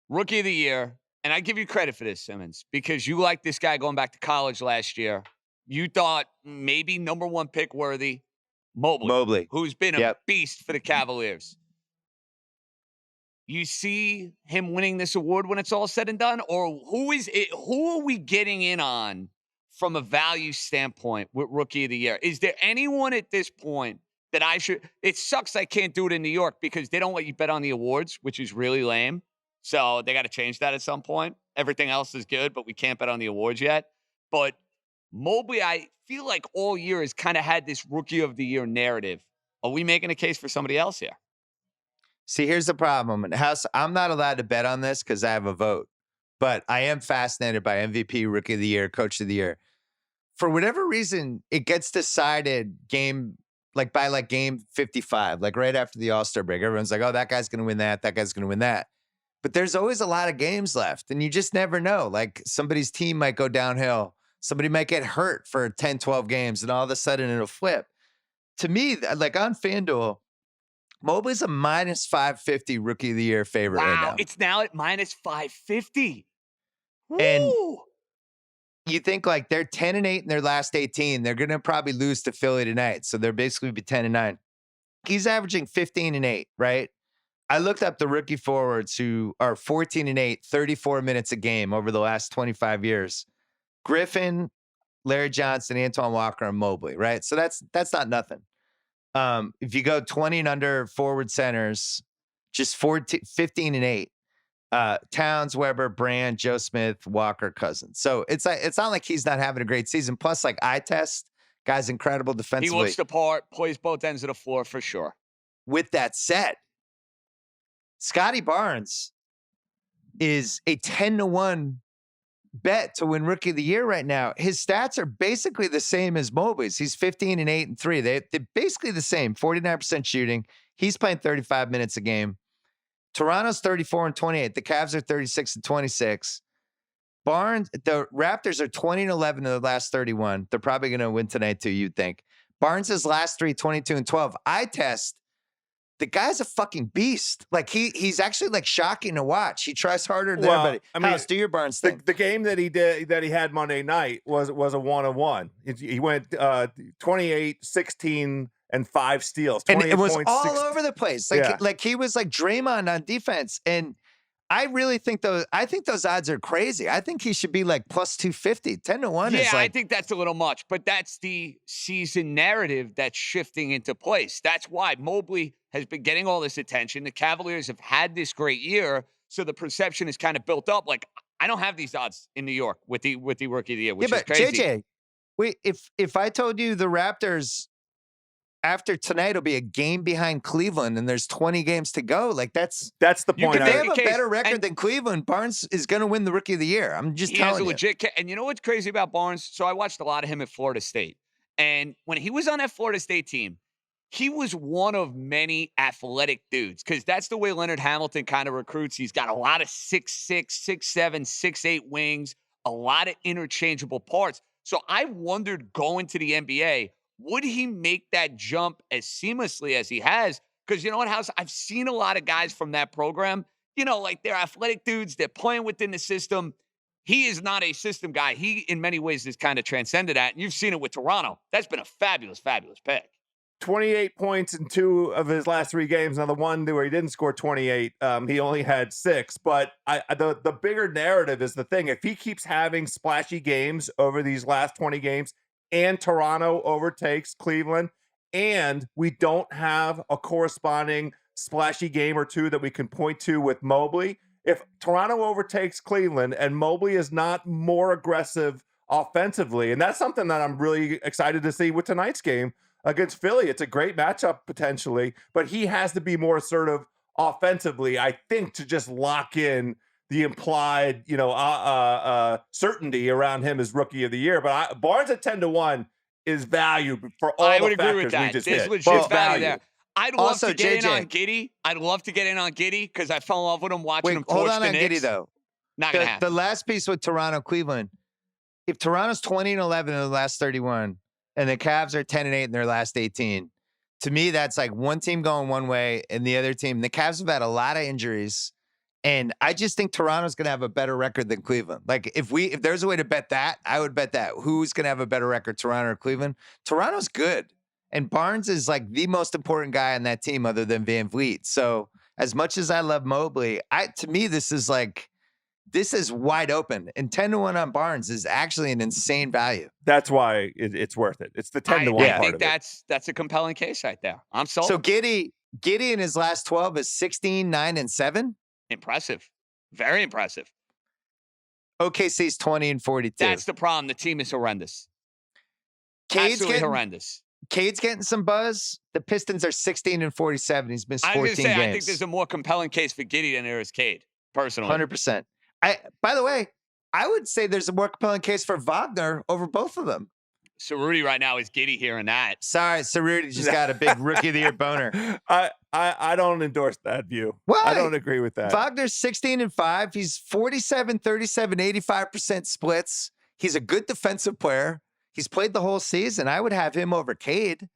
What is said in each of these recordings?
Rookie of the year, and I give you credit for this, Simmons, because you liked this guy going back to college last year. You thought maybe number one pick worthy, Mobley, Mobley. who's been a Yep. beast for the Cavaliers. You see him winning this award when it's all said and done, or who is it? Who are we getting in on from a value standpoint with Rookie of the Year? Is there anyone at this point that I should? It sucks I can't do it in New York because they don't let you bet on the awards, which is really lame. So they got to change that at some point. Everything else is good, but we can't bet on the awards yet. But Mobley, I feel like all year has kind of had this Rookie of the Year narrative. Are we making a case for somebody else here? See, here's the problem. In House, I'm not allowed to bet on this because I have a vote, but I am fascinated by MVP, Rookie of the Year, Coach of the Year. For whatever reason, it gets decided by game 55, like right after the All-Star break. Everyone's like, oh, that guy's going to win that. That guy's going to win that. But there's always a lot of games left, and you just never know. Like somebody's team might go downhill. Somebody might get hurt for 10, 12 games, and all of a sudden it'll flip. To me, like on FanDuel, Mobley's a minus 550 Rookie of the Year favorite right now. It's now at minus 550. And Woo! you think like they're 10-8 in their last 18. They're going to probably lose to Philly tonight. So they're basically be 10-9. He's averaging 15-8, right? I looked up the rookie forwards who are 14-8, 34 minutes a game over the last 25 years. Griffin, Larry Johnson, Antoine Walker, and Mobley, right? So that's not nothing. If you go 20 and under forward centers, just 15-8. Towns, Weber, Brand, Joe Smith, Walker, Cousins. So it's not like he's not having a great season. Plus, like eye test, guy's incredible defensively. He looks the part, plays both ends of the floor for sure. With that said, Scottie Barnes is a 10-1 bet to win Rookie of the Year right now. His stats are basically the same as Mobley's. He's 15-8 and 3. They're basically the same. 49% shooting. He's playing 35 minutes a game. Toronto's 34 and 28. The Cavs are 36 and 26. Barnes, the Raptors are 20 and 11 in the last 31. They're probably going to win tonight too, you'd think. Barnes' last three, 22 and 12. Eye test. The guy's a fucking beast. Like he's actually like shocking to watch. He tries harder than everybody. I mean, do your Barnes thing. The game that he had Monday night was a 1-on-1. He went 28, 16, and 5 steals. And it was all over the place. Like he was like Draymond on defense. And I really think those odds are crazy. I think he should be like plus 250. 10-1 is like, I think that's a little much, but that's the season narrative that's shifting into place. That's why Mobley has been getting all this attention. The Cavaliers have had this great year, so the perception is kind of built up. Like, I don't have these odds in New York with the Rookie of the Year, which is crazy. JJ, wait, if I told you the Raptors after tonight will be a game behind Cleveland and there's 20 games to go, like that's the point. If they have a better record than Cleveland, Barnes is going to win the Rookie of the Year. I'm just telling you. He has a legit and you know what's crazy about Barnes? So I watched a lot of him at Florida State. And when he was on that Florida State team, he was one of many athletic dudes because that's the way Leonard Hamilton kind of recruits. He's got a lot of 6'6", 6'7", 6'8" wings, a lot of interchangeable parts. So I wondered going to the NBA, would he make that jump as seamlessly as he has? Because you know what, House? I've seen a lot of guys from that program, like they're athletic dudes. They're playing within the system. He is not a system guy. He, in many ways, has kind of transcended that. And you've seen it with Toronto. That's been a fabulous, fabulous pick. 28 points in 2 of his last 3 games. Now, the one where he didn't score 28, he only had 6. But the bigger narrative is the thing. If he keeps having splashy games over these last 20 games, and Toronto overtakes Cleveland, and we don't have a corresponding splashy game or two that we can point to with Mobley, if Toronto overtakes Cleveland and Mobley is not more aggressive offensively, and that's something that I'm really excited to see with tonight's game against Philly. It's a great matchup potentially, but he has to be more assertive offensively, I think, to just lock in the implied, certainty around him as Rookie of the Year. But Barnes at 10-1 is value for all the factors we just hit. There's legit value there. I'd love Also, to get JJ. in on Giddey. I'd love to get in on Giddey because I fell in love with him watching him torch hold on the Knicks. Giddey, though. Not going to happen. The last piece with Toronto, Cleveland, if Toronto's 20 and 11 in the last 31 and the Cavs are 10-8 in their last 18, to me, that's like one team going one way and the other team. The Cavs have had a lot of injuries. And I just think Toronto's going to have a better record than Cleveland. Like if there's a way to bet that, I would bet that. Who's going to have a better record, Toronto or Cleveland? Toronto's good. And Barnes is like the most important guy on that team other than Van Vliet. So as much as I love Mobley, to me, this is wide open. And 10-1 on Barnes is actually an insane value. That's why it's worth it. It's the 10-1 I part think of it. that's a compelling case right there. I'm sold. So Giddey in his last 12 is 16, 9, and 7. Impressive. Very impressive. OKC's 20 and 42. That's the problem. The team is horrendous. Absolutely horrendous. Cade's getting some buzz. The Pistons are 16 and 47. He's missed 14 games. I think there's a more compelling case for Giddey than there is Cade, personally. 100%. By the way, I would say there's a more compelling case for Wagner over both of them. Cerruti right now is Giddey hearing that. Sorry, Cerruti just got a big Rookie of the Year boner. I don't endorse that view. Why? I don't agree with that. Wagner's 16 and 5. He's 47, 37, 85% splits. He's a good defensive player. He's played the whole season. I would have him over Cade.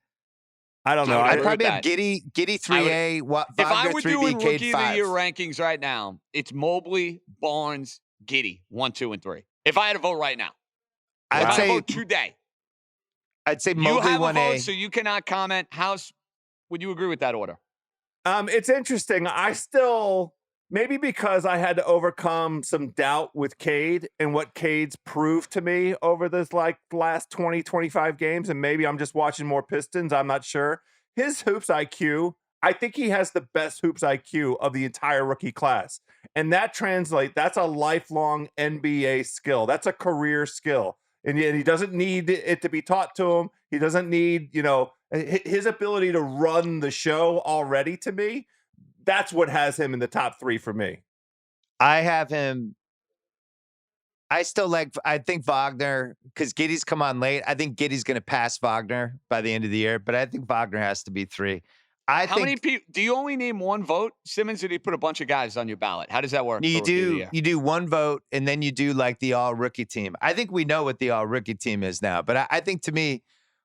I don't know. I'd probably have Giddey 3A, Wagner 3B, Cade 5. If I were doing Rookie of the Year rankings right now, it's Mobley, Barnes, Giddey, 1, 2, and 3. If I had to vote right now. I'd say vote today. I'd say Mobley 1A. You have a vote, so you cannot comment. Would you agree with that order? It's interesting. I still, maybe because I had to overcome some doubt with Cade and what Cade's proved to me over this last 20, 25 games, and maybe I'm just watching more Pistons. I'm not sure. His hoops IQ, I think he has the best hoops IQ of the entire rookie class. And that that's a lifelong NBA skill. That's a career skill. And he doesn't need it to be taught to him. He doesn't need, his ability to run the show already, to me, that's what has him in the top 3 for me. I have him. I think Wagner, because Giddey's come on late. I think Giddey's going to pass Wagner by the end of the year, but I think Wagner has to be 3. How many people? Do you only name one vote, Simmons, or do you put a bunch of guys on your ballot? How does that work? You do one vote, and then you do like the all-rookie team. I think we know what the all-rookie team is now, but I think to me,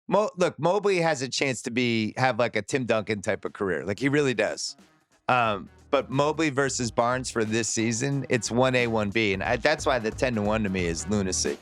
look, Mobley has a chance to have like a Tim Duncan type of career. Like he really does. But Mobley versus Barnes for this season, it's 1A, 1B. And that's why the 10-1 to me is lunacy.